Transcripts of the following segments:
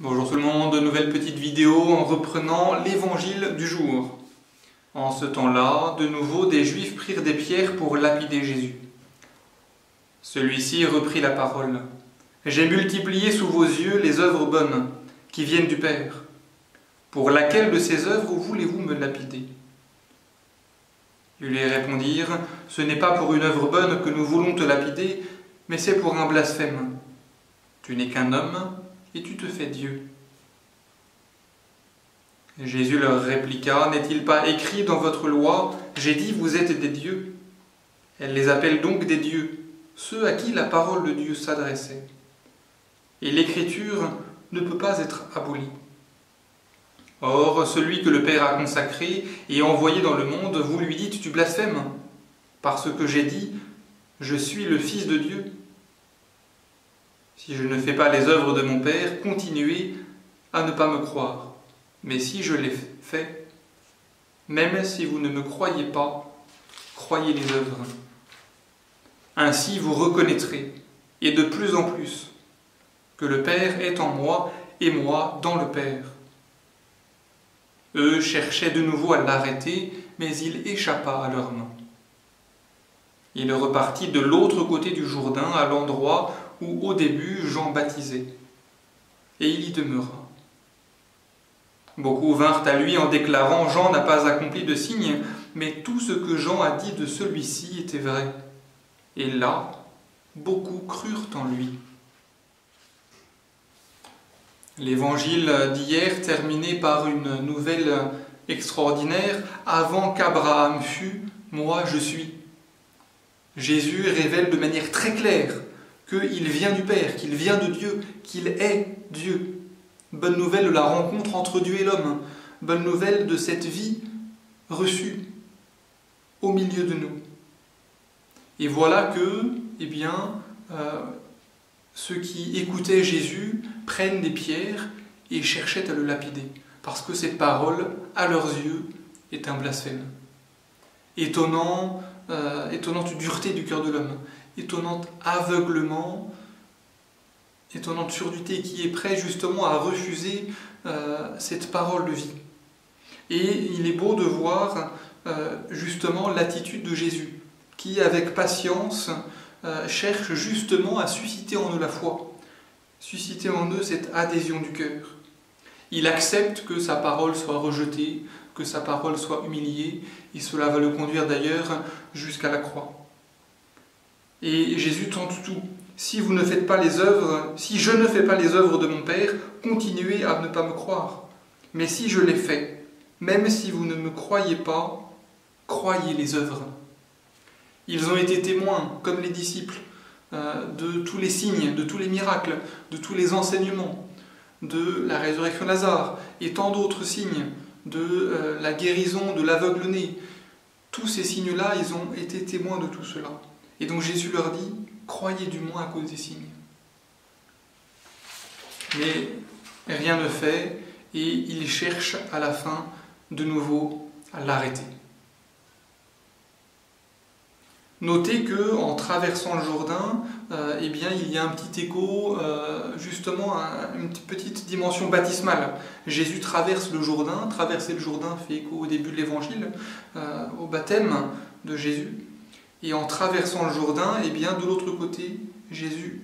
Bonjour tout le monde, nouvelle petite vidéo en reprenant l'évangile du jour. En ce temps-là, de nouveau, des Juifs prirent des pierres pour lapider Jésus. Celui-ci reprit la parole. « J'ai multiplié sous vos yeux les œuvres bonnes qui viennent du Père. Pour laquelle de ces œuvres voulez-vous me lapider ?» Ils lui répondirent « Ce n'est pas pour une œuvre bonne que nous voulons te lapider, mais c'est pour un blasphème. Tu n'es qu'un homme, et tu te fais Dieu. » Jésus leur répliqua, « N'est-il pas écrit dans votre loi, j'ai dit, vous êtes des dieux ?» Elle les appelle donc des dieux, ceux à qui la parole de Dieu s'adressait. Et l'écriture ne peut pas être abolie. Or, celui que le Père a consacré et envoyé dans le monde, vous lui dites, tu blasphèmes, parce que j'ai dit, je suis le Fils de Dieu. Si je ne fais pas les œuvres de mon Père, continuez à ne pas me croire. Mais si je les fais, même si vous ne me croyez pas, croyez les œuvres. Ainsi vous reconnaîtrez, et de plus en plus, que le Père est en moi et moi dans le Père. Eux cherchaient de nouveau à l'arrêter, mais il échappa à leurs mains. Il repartit de l'autre côté du Jourdain, à l'endroit où au début Jean baptisait, et il y demeura. Beaucoup vinrent à lui en déclarant « Jean n'a pas accompli de signe, mais tout ce que Jean a dit de celui-ci était vrai. » Et là, beaucoup crurent en lui. L'évangile d'hier terminé par une nouvelle extraordinaire « Avant qu'Abraham fût, moi je suis ». Jésus révèle de manière très claire qu'il vient du Père, qu'il vient de Dieu, qu'il est Dieu. Bonne nouvelle de la rencontre entre Dieu et l'homme. Bonne nouvelle de cette vie reçue au milieu de nous. Et voilà que, ceux qui écoutaient Jésus prennent des pierres et cherchaient à le lapider. Parce que cette parole, à leurs yeux, est un blasphème. Étonnante dureté du cœur de l'homme. Étonnant aveuglement, étonnante surdité qui est prêt justement à refuser cette parole de vie. Et il est beau de voir justement l'attitude de Jésus, qui avec patience cherche justement à susciter en eux la foi, susciter en eux cette adhésion du cœur. Il accepte que sa parole soit rejetée, que sa parole soit humiliée, et cela va le conduire d'ailleurs jusqu'à la croix. Et Jésus tente tout. Si vous ne faites pas les œuvres, si je ne fais pas les œuvres de mon Père, continuez à ne pas me croire. Mais si je les fais, même si vous ne me croyez pas, croyez les œuvres. Ils ont été témoins, comme les disciples, de tous les signes, de tous les miracles, de tous les enseignements, de la résurrection de Lazare et tant d'autres signes, de la guérison de l'aveugle-né. Tous ces signes-là, ils ont été témoins de tout cela. Et donc Jésus leur dit, croyez du moins à cause des signes. Mais rien ne fait, et ils cherchent à la fin, de nouveau, à l'arrêter. Notez qu'en traversant le Jourdain, il y a un petit écho, justement, une petite dimension baptismale. Jésus traverse le Jourdain, traverser le Jourdain fait écho au début de l'Évangile, au baptême de Jésus. Et en traversant le Jourdain, de l'autre côté, Jésus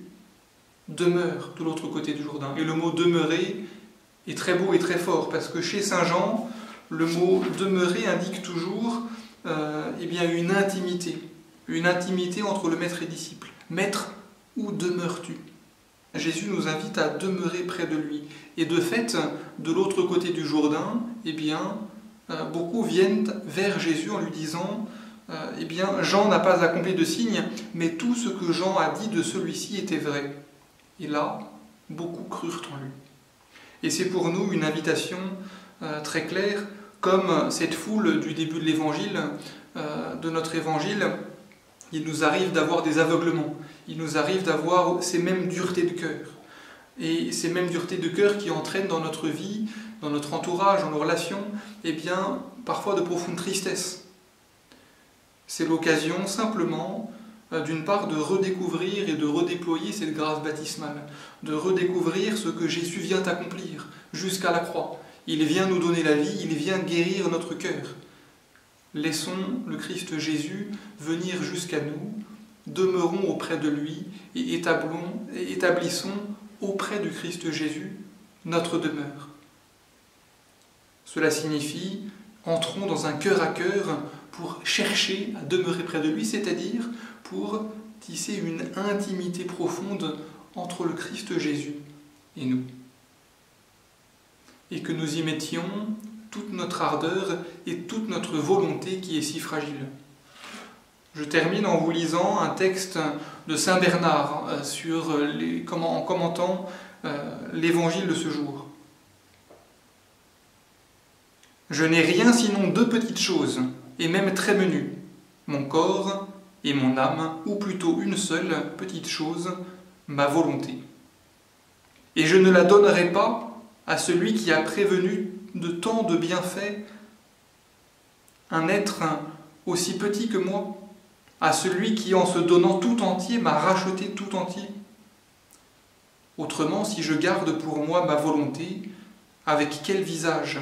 demeure de l'autre côté du Jourdain. Et le mot « demeurer » est très beau et très fort, parce que chez saint Jean, le mot « demeurer » indique toujours une intimité entre le maître et disciple. Maître, où demeures-tu? Jésus nous invite à demeurer près de lui. Et de fait, de l'autre côté du Jourdain, beaucoup viennent vers Jésus en lui disant Jean n'a pas accompli de signe, mais tout ce que Jean a dit de celui-ci était vrai. Et là, beaucoup crurent en lui. Et c'est pour nous une invitation très claire, comme cette foule du début de l'évangile, de notre évangile, il nous arrive d'avoir des aveuglements, il nous arrive d'avoir ces mêmes duretés de cœur. Et ces mêmes duretés de cœur qui entraînent dans notre vie, dans notre entourage, dans nos relations, parfois de profonde tristesse. C'est l'occasion simplement d'une part, de redécouvrir et de redéployer cette grâce baptismale, de redécouvrir ce que Jésus vient accomplir jusqu'à la croix. Il vient nous donner la vie, il vient guérir notre cœur. Laissons le Christ Jésus venir jusqu'à nous, demeurons auprès de lui et établissons auprès du Christ Jésus notre demeure. Cela signifie, entrons dans un cœur à cœur pour chercher à demeurer près de lui, c'est-à-dire pour tisser une intimité profonde entre le Christ Jésus et nous. Et que nous y mettions toute notre ardeur et toute notre volonté qui est si fragile. Je termine en vous lisant un texte de Saint Bernard en commentant l'évangile de ce jour. « Je n'ai rien sinon 2 petites choses, et même très menues, mon corps et mon âme, ou plutôt une seule petite chose, ma volonté. Et je ne la donnerai pas à celui qui a prévenu de tant de bienfaits un être aussi petit que moi, à celui qui, en se donnant tout entier, m'a racheté tout entier. Autrement, si je garde pour moi ma volonté, avec quel visage,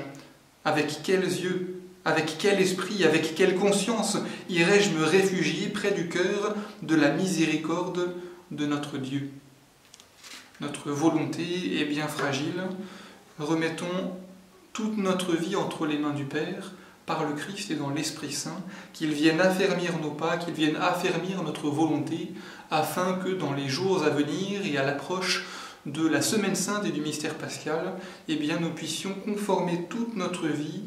avec quels yeux, avec quel esprit, avec quelle conscience irai-je me réfugier près du cœur de la miséricorde de notre Dieu? Notre volonté est bien fragile. Remettons toute notre vie entre les mains du Père, par le Christ et dans l'Esprit Saint, qu'il vienne affermir nos pas, qu'il vienne affermir notre volonté, afin que dans les jours à venir et à l'approche de la Semaine Sainte et du Mystère Pascal, eh bien, nous puissions conformer toute notre vie,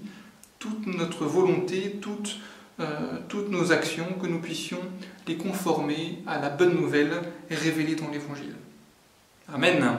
toute notre volonté, toutes nos actions, que nous puissions les conformer à la bonne nouvelle révélée dans l'Évangile. Amen.